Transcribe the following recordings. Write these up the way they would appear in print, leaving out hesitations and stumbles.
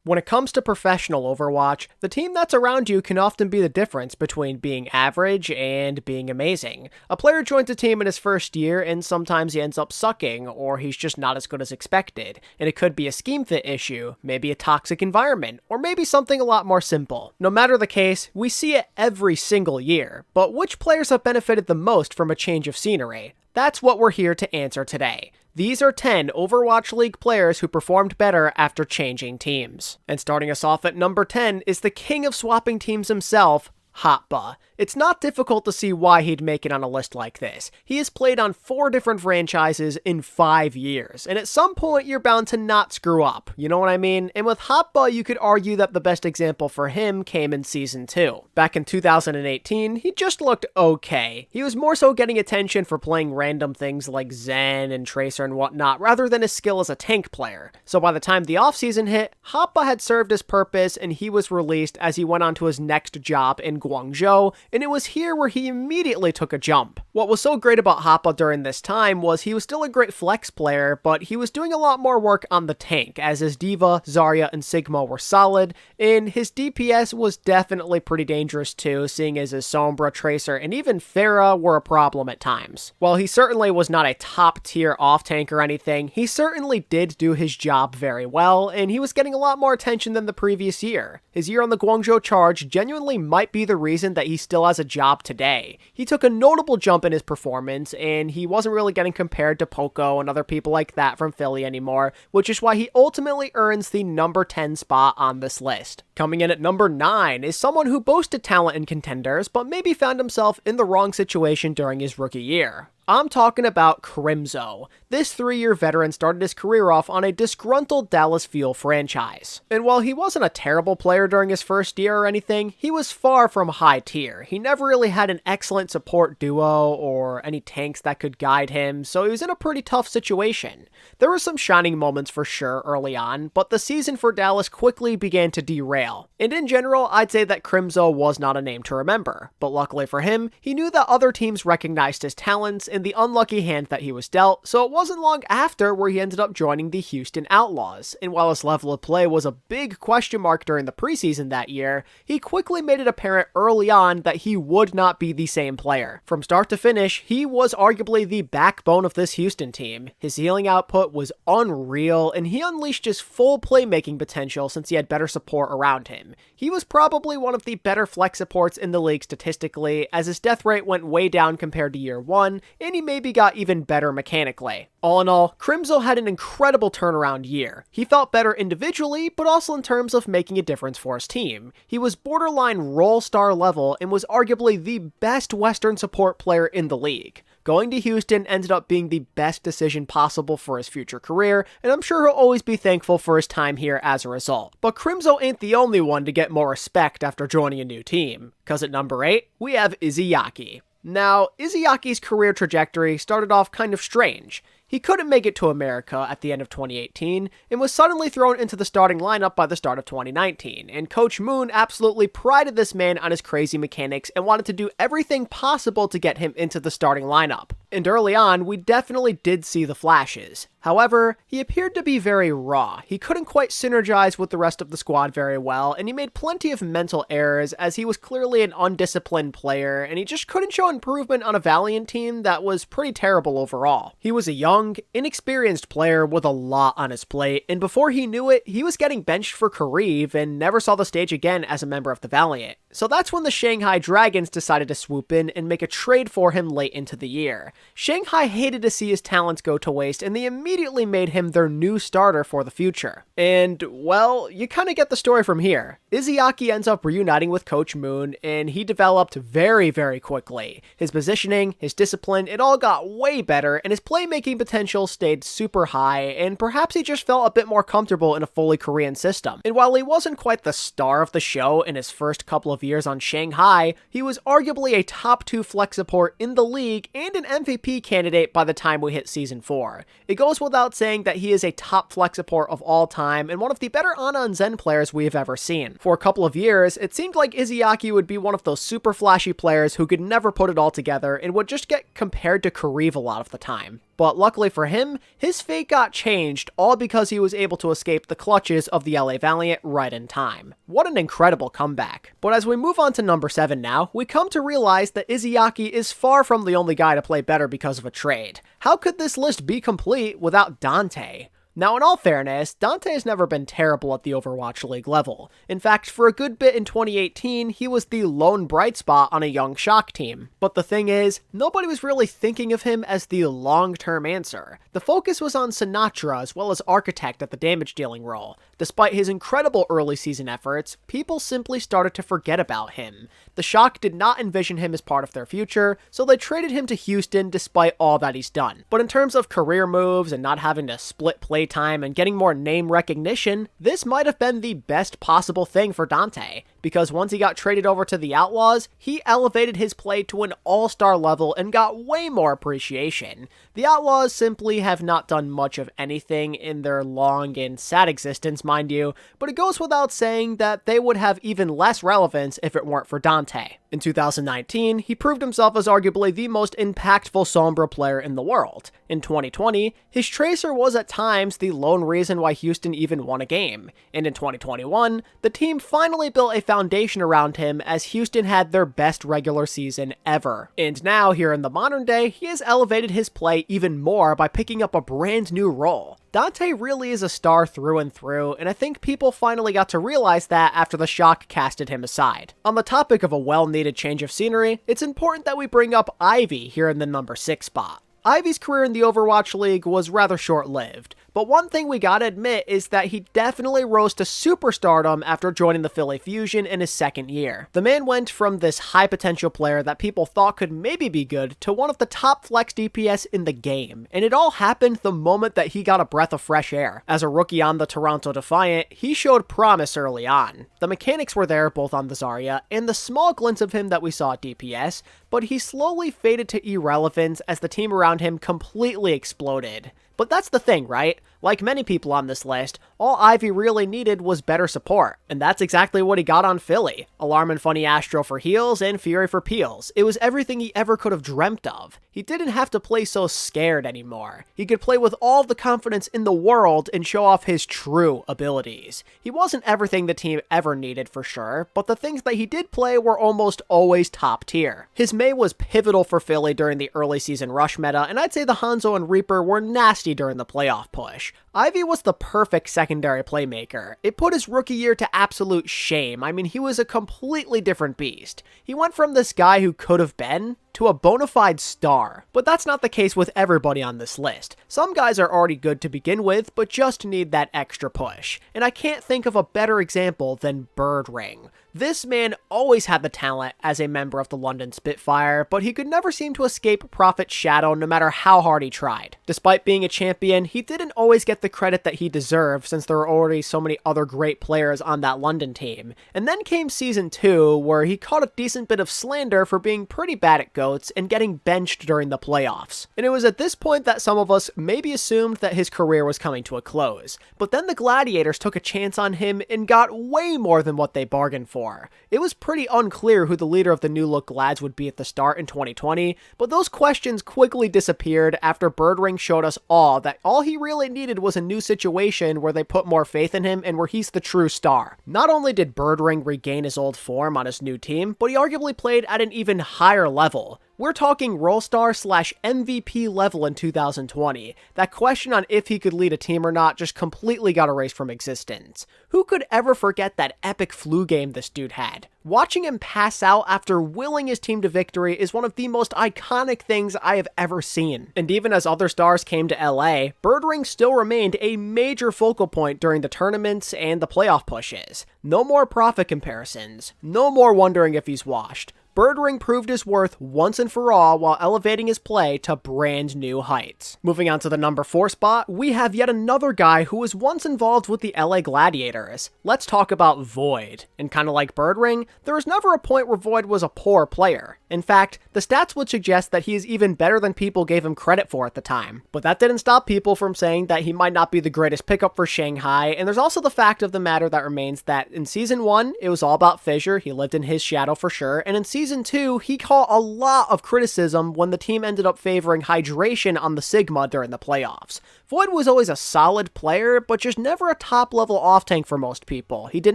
When it comes to professional Overwatch, the team that's around you can often be the difference between being average and being amazing. A player joins a team in his first year and sometimes he ends up sucking, or he's just not as good as expected. And it could be a scheme fit issue, maybe a toxic environment, or maybe something a lot more simple. No matter the case, we see it every single year. But which players have benefited the most from a change of scenery? That's what we're here to answer today. These are 10 Overwatch League players who performed better after changing teams. And starting us off at number 10 is the king of swapping teams himself, Hapa. It's not difficult to see why he'd make it on a list like this. He has played on 4 different franchises in 5 years, and at some point you're bound to not screw up, you know what I mean? And with Hapa, you could argue that the best example for him came in Season 2. Back in 2018, he just looked okay. He was more so getting attention for playing random things like Zen and Tracer and whatnot, rather than his skill as a tank player. So by the time the offseason hit, Hapa had served his purpose and he was released as he went on to his next job in Guangzhou, and it was here where he immediately took a jump. What was so great about Hapa during this time was he was still a great flex player, but he was doing a lot more work on the tank, as his D.Va, Zarya, and Sigma were solid, and his DPS was definitely pretty dangerous too, seeing as his Sombra, Tracer, and even Pharah were a problem at times. While he certainly was not a top tier off tank or anything, he certainly did do his job very well, and he was getting a lot more attention than the previous year. His year on the Guangzhou Charge genuinely might be the reason that he still has a job today. He took a notable jump in his performance, and he wasn't really getting compared to Poco and other people like that from Philly anymore, which is why he ultimately earns the number 10 spot on this list. Coming in at number 9 is someone who boasted talent in contenders, but maybe found himself in the wrong situation during his rookie year. I'm talking about Crimzo. This 3-year veteran started his career off on a disgruntled Dallas Fuel franchise. And while he wasn't a terrible player during his first year or anything, he was far from high tier. He never really had an excellent support duo or any tanks that could guide him, so he was in a pretty tough situation. There were some shining moments for sure early on, but the season for Dallas quickly began to derail. And in general, I'd say that Crimzo was not a name to remember. But luckily for him, he knew that other teams recognized his talents and the unlucky hand that he was dealt, so it wasn't long after where he ended up joining the Houston Outlaws. And while his level of play was a big question mark during the preseason that year, he quickly made it apparent early on that he would not be the same player. From start to finish, he was arguably the backbone of this Houston team. His healing output was unreal, and he unleashed his full playmaking potential since he had better support around him. He was probably one of the better flex supports in the league statistically, as his death rate went way down compared to year 1, and he maybe got even better mechanically. All in all, Crimzo had an incredible turnaround year. He felt better individually, but also in terms of making a difference for his team. He was borderline role star level and was arguably the best Western support player in the league. Going to Houston ended up being the best decision possible for his future career, and I'm sure he'll always be thankful for his time here as a result. But Crimzo ain't the only one to get more respect after joining a new team, cause at number 8, we have Iziyaki. Now, Iziyaki's career trajectory started off kind of strange. He couldn't make it to America at the end of 2018 and was suddenly thrown into the starting lineup by the start of 2019, and Coach Moon absolutely prided this man on his crazy mechanics and wanted to do everything possible to get him into the starting lineup. And early on, we definitely did see the flashes. However, he appeared to be very raw. He couldn't quite synergize with the rest of the squad very well, and he made plenty of mental errors as he was clearly an undisciplined player, and he just couldn't show improvement on a Valiant team that was pretty terrible overall. He was a young, inexperienced player with a lot on his plate, and before he knew it, he was getting benched for Kariv and never saw the stage again as a member of the Valiant. So that's when the Shanghai Dragons decided to swoop in and make a trade for him late into the year. Shanghai hated to see his talents go to waste, and they immediately made him their new starter for the future. And, well, you kind of get the story from here. Iziyaki ends up reuniting with Coach Moon, and he developed very, very quickly. His positioning, his discipline, it all got way better, and his playmaking potential stayed super high, and perhaps he just felt a bit more comfortable in a fully Korean system. And while he wasn't quite the star of the show in his first couple of years on Shanghai, he was arguably a top 2 flex support in the league and an MVP candidate by the time we hit Season 4. It goes without saying that he is a top flex support of all time and one of the better Ana and Zen players we have ever seen. For a couple of years, it seemed like Iziyaki would be one of those super flashy players who could never put it all together and would just get compared to Kariv a lot of the time. But luckily for him, his fate got changed, all because he was able to escape the clutches of the LA Valiant right in time. What an incredible comeback. But as we move on to number 7 now, we come to realize that Iziyaki is far from the only guy to play better because of a trade. How could this list be complete without Dante? Now, in all fairness, Dante has never been terrible at the Overwatch League level. In fact, for a good bit in 2018, he was the lone bright spot on a young Shock team. But the thing is, nobody was really thinking of him as the long-term answer. The focus was on Sinatra as well as Architect at the damage-dealing role. Despite his incredible early season efforts, people simply started to forget about him. The Shock did not envision him as part of their future, so they traded him to Houston despite all that he's done. But in terms of career moves and not having to split playtime and getting more name recognition, this might have been the best possible thing for Dante, because once he got traded over to the Outlaws, he elevated his play to an all-star level and got way more appreciation. The Outlaws simply have not done much of anything in their long and sad existence, mind you, but it goes without saying that they would have even less relevance if it weren't for Dante. In 2019, he proved himself as arguably the most impactful Sombra player in the world. In 2020, his Tracer was at times the lone reason why Houston even won a game. And in 2021, the team finally built a foundation around him as Houston had their best regular season ever. And now, here in the modern day, he has elevated his play even more by picking up a brand new role. Dante really is a star through and through, and I think people finally got to realize that after the Shock casted him aside. On the topic of a well-needed change of scenery, it's important that we bring up Ivy here in the number 6 spot. Ivy's career in the Overwatch League was rather short-lived, but one thing we gotta admit is that he definitely rose to superstardom after joining the Philly Fusion in his second year. The man went from this high-potential player that people thought could maybe be good to one of the top flex DPS in the game, and it all happened the moment that he got a breath of fresh air. As a rookie on the Toronto Defiant, he showed promise early on. The mechanics were there both on the Zarya and the small glints of him that we saw at DPS, but he slowly faded to irrelevance as the team around him completely exploded. But that's the thing, right? Like many people on this list, all Ivy really needed was better support, and that's exactly what he got on Philly. Alarm and Funny Astro for heals, and Fury for peels. It was everything he ever could have dreamt of. He didn't have to play so scared anymore. He could play with all the confidence in the world and show off his true abilities. He wasn't everything the team ever needed for sure, but the things that he did play were almost always top tier. His Mei was pivotal for Philly during the early season rush meta, and I'd say the Hanzo and Reaper were nasty during the playoff push. Ivy was the perfect secondary playmaker. It put his rookie year to absolute shame. I mean, he was a completely different beast. He went from this guy who could have been to a bona fide star. But that's not the case with everybody on this list. Some guys are already good to begin with, but just need that extra push. And I can't think of a better example than Birdring. This man always had the talent as a member of the London Spitfire, but he could never seem to escape Prophet's shadow no matter how hard he tried. Despite being a champion, he didn't always get the credit that he deserved since there were already so many other great players on that London team. And then came Season 2, where he caught a decent bit of slander for being pretty bad at GOATs and getting benched during the playoffs. And it was at this point that some of us maybe assumed that his career was coming to a close. But then the Gladiators took a chance on him and got way more than what they bargained for. It was pretty unclear who the leader of the New Look Glads would be at the start in 2020, but those questions quickly disappeared after Birdring showed us all that all he really needed was a new situation where they put more faith in him and where he's the true star. Not only did Birdring regain his old form on his new team, but he arguably played at an even higher level. We're talking Rollstar/MVP level in 2020. That question on if he could lead a team or not just completely got erased from existence. Who could ever forget that epic flu game this dude had? Watching him pass out after willing his team to victory is one of the most iconic things I have ever seen. And even as other stars came to LA, Birdring still remained a major focal point during the tournaments and the playoff pushes. No more Prophet comparisons. No more wondering if he's washed. Birdring proved his worth once and for all while elevating his play to brand new heights. Moving on to the number 4 spot, we have yet another guy who was once involved with the LA Gladiators. Let's talk about Void. And kinda like Birdring, there was never a point where Void was a poor player. In fact, the stats would suggest that he is even better than people gave him credit for at the time. But that didn't stop people from saying that he might not be the greatest pickup for Shanghai, and there's also the fact of the matter that remains that in Season 1, it was all about Fissure, he lived in his shadow for sure, and in Season 2, he caught a lot of criticism when the team ended up favoring hydration on the Sigma during the playoffs. Void was always a solid player, but just never a top-level off-tank for most people. He did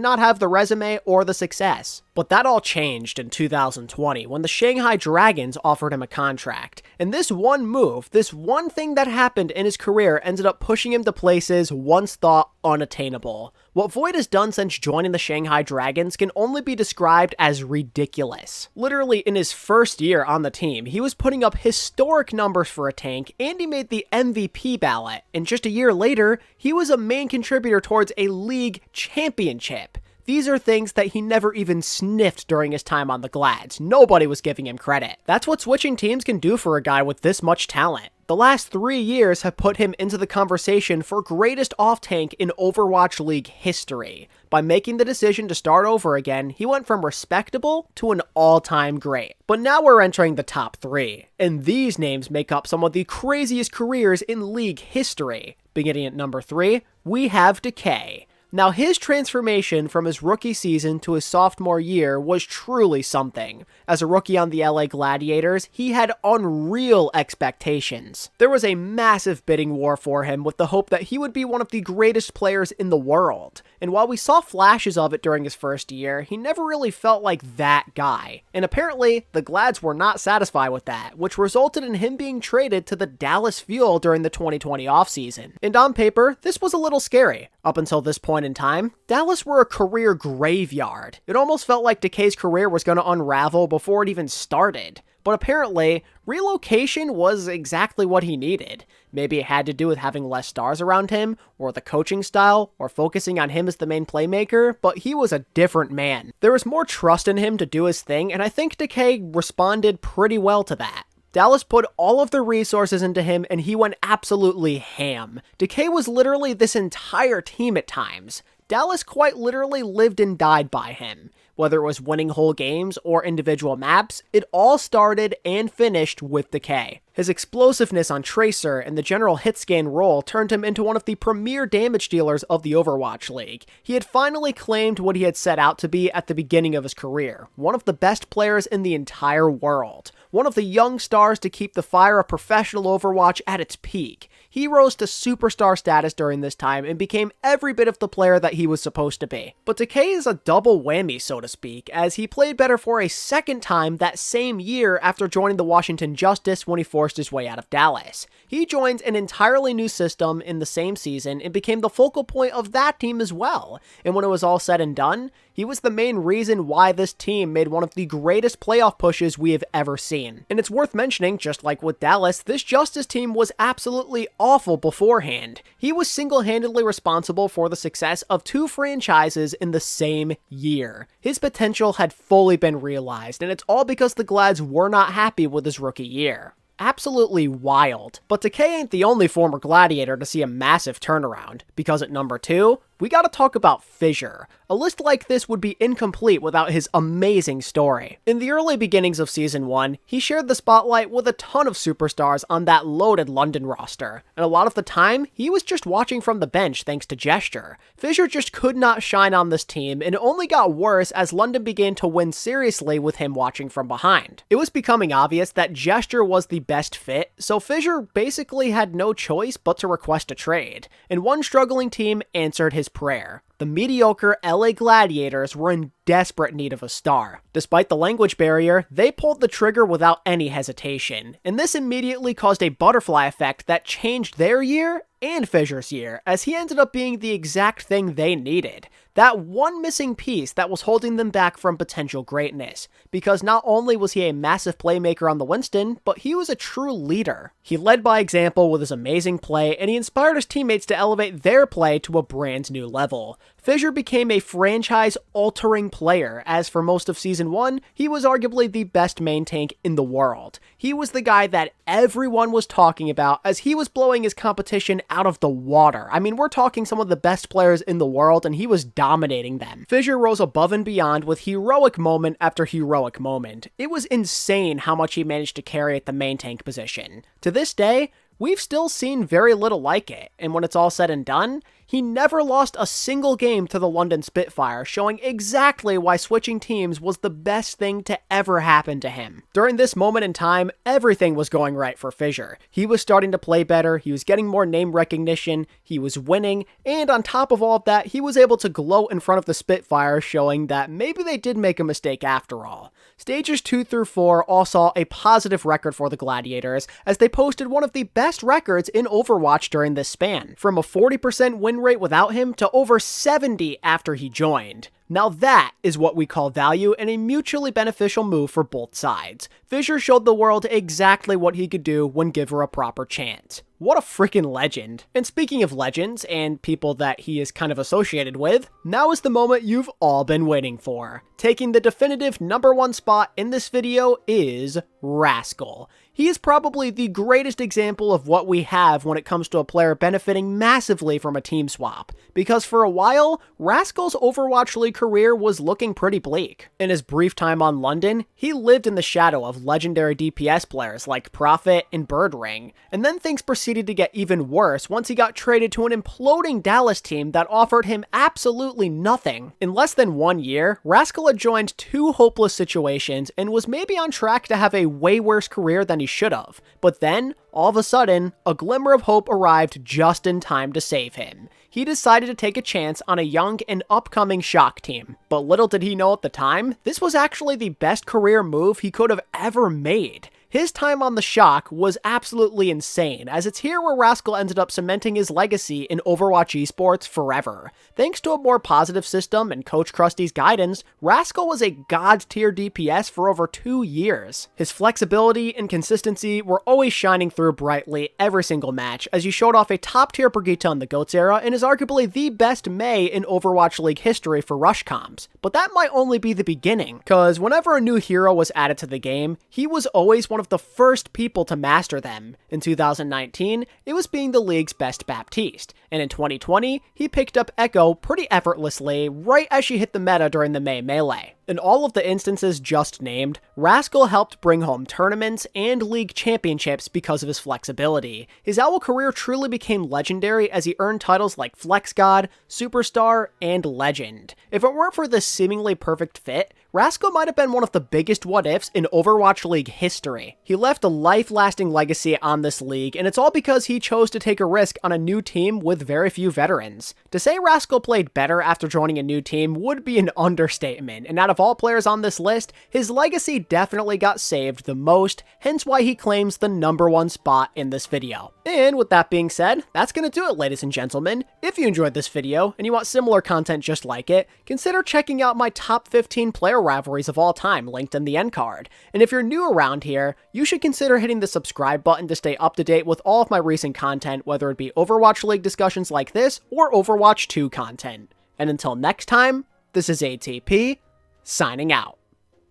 not have the resume or the success. But that all changed in 2020 when the Shanghai Dragons offered him a contract. And this one move, this one thing that happened in his career ended up pushing him to places once thought unattainable. What Void has done since joining the Shanghai Dragons can only be described as ridiculous. Literally, in his first year on the team, he was putting up historic numbers for a tank, and he made the MVP ballot. And just a year later, he was a main contributor towards a league championship. These are things that he never even sniffed during his time on the Glads. Nobody was giving him credit. That's what switching teams can do for a guy with this much talent. The last 3 years have put him into the conversation for greatest off-tank in Overwatch League history. By making the decision to start over again, he went from respectable to an all-time great. But now we're entering the top 3, and these names make up some of the craziest careers in League history. Beginning at number 3, we have Decay. Now, his transformation from his rookie season to his sophomore year was truly something. As a rookie on the LA Gladiators, he had unreal expectations. There was a massive bidding war for him with the hope that he would be one of the greatest players in the world. And while we saw flashes of it during his first year, he never really felt like that guy. And apparently, the Glads were not satisfied with that, which resulted in him being traded to the Dallas Fuel during the 2020 offseason. And on paper, this was a little scary. Up until this point in time, Dallas were a career graveyard. It almost felt like Decay's career was going to unravel before it even started. But apparently, relocation was exactly what he needed. Maybe it had to do with having less stars around him, or the coaching style, or focusing on him as the main playmaker, but he was a different man. There was more trust in him to do his thing, and I think Decay responded pretty well to that. Dallas put all of their resources into him, and he went absolutely ham. Decay was literally this entire team at times. Dallas quite literally lived and died by him. Whether it was winning whole games or individual maps, it all started and finished with Decay. His explosiveness on Tracer and the general hit scan role turned him into one of the premier damage dealers of the Overwatch League. He had finally claimed what he had set out to be at the beginning of his career, one of the best players in the entire world. One of the young stars to keep the fire of professional Overwatch at its peak. He rose to superstar status during this time and became every bit of the player that he was supposed to be. But Decay is a double whammy, so to speak, as he played better for a second time that same year after joining the Washington Justice when he forced his way out of Dallas. He joined an entirely new system in the same season and became the focal point of that team as well. And when it was all said and done, he was the main reason why this team made one of the greatest playoff pushes we have ever seen. And it's worth mentioning, just like with Dallas, this Justice team was absolutely awful beforehand. He was single-handedly responsible for the success of 2 franchises in the same year. His potential had fully been realized, and it's all because the Glads were not happy with his rookie year. Absolutely wild. But Decay ain't the only former Gladiator to see a massive turnaround, because at number 2, we gotta talk about Fissure. A list like this would be incomplete without his amazing story. In the early beginnings of Season 1, he shared the spotlight with a ton of superstars on that loaded London roster, and a lot of the time, he was just watching from the bench thanks to Gesture. Fissure just could not shine on this team, and it only got worse as London began to win seriously with him watching from behind. It was becoming obvious that Gesture was the best fit, so Fissure basically had no choice but to request a trade, and one struggling team answered his prayer. The mediocre LA Gladiators were in desperate need of a star. Despite the language barrier, they pulled the trigger without any hesitation, and this immediately caused a butterfly effect that changed their year and Fissure's year, as he ended up being the exact thing they needed. That one missing piece that was holding them back from potential greatness, because not only was he a massive playmaker on the Winston, but he was a true leader. He led by example with his amazing play, and he inspired his teammates to elevate their play to a brand new level. Fissure became a franchise-altering player, as for most of Season 1, he was arguably the best main tank in the world. He was the guy that everyone was talking about as he was blowing his competition out of the water. I mean, we're talking some of the best players in the world, and he was dominating them. Fissure rose above and beyond with heroic moment after heroic moment. It was insane how much he managed to carry at the main tank position. To this day, we've still seen very little like it, and when it's all said and done, he never lost a single game to the London Spitfire, showing exactly why switching teams was the best thing to ever happen to him. During this moment in time, everything was going right for Fissure. He was starting to play better, he was getting more name recognition, he was winning, and on top of all of that, he was able to gloat in front of the Spitfire, showing that maybe they did make a mistake after all. Stages 2 through 4 all saw a positive record for the Gladiators, as they posted one of the best records in Overwatch during this span, from a 40% win rate without him to over 70 after he joined. Now that is what we call value and a mutually beneficial move for both sides. Fissure showed the world exactly what he could do when given a proper chance. What a freaking legend. And speaking of legends and people that he is kind of associated with, now is the moment you've all been waiting for. Taking the definitive #1 spot in this video is Rascal. He is probably the greatest example of what we have when it comes to a player benefiting massively from a team swap, because for a while, Rascal's Overwatch League career was looking pretty bleak. In his brief time on London, he lived in the shadow of legendary DPS players like Prophet and Birdring, and then things proceeded to get even worse once he got traded to an imploding Dallas team that offered him absolutely nothing. In less than 1 year, Rascal had joined 2 hopeless situations and was maybe on track to have a way worse career than he should have. But then, all of a sudden, a glimmer of hope arrived just in time to save him. He decided to take a chance on a young and upcoming Shock team. But little did he know at the time, this was actually the best career move he could have ever made. His time on the Shock was absolutely insane, as it's here where Rascal ended up cementing his legacy in Overwatch Esports forever. Thanks to a more positive system and Coach Krusty's guidance, Rascal was a god-tier DPS for over 2 years. His flexibility and consistency were always shining through brightly every single match, as he showed off a top-tier Brigitte in the GOATS era and is arguably the best Mei in Overwatch League history for rush comms. But that might only be the beginning, cause whenever a new hero was added to the game, he was always one of the first people to master them. In 2019, it was being the league's best Baptiste, and in 2020, he picked up Echo pretty effortlessly right as she hit the meta during the Mei Melee. In all of the instances just named, Rascal helped bring home tournaments and league championships because of his flexibility. His OWL career truly became legendary as he earned titles like Flex God, Superstar, and Legend. If it weren't for this seemingly perfect fit, Rascal might have been one of the biggest what-ifs in Overwatch League history. He left a life-lasting legacy on this league, and it's all because he chose to take a risk on a new team with very few veterans. To say Rascal played better after joining a new team would be an understatement, and out of all players on this list, his legacy definitely got saved the most, hence why he claims the #1 spot in this video. And with that being said, that's gonna do it, ladies and gentlemen. If you enjoyed this video, and you want similar content just like it, consider checking out my top 15 player rivalries of all time linked in the end card. And if you're new around here, you should consider hitting the subscribe button to stay up to date with all of my recent content, whether it be Overwatch League discussions like this or Overwatch 2 content. And until next time, this is ATP, signing out.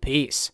Peace.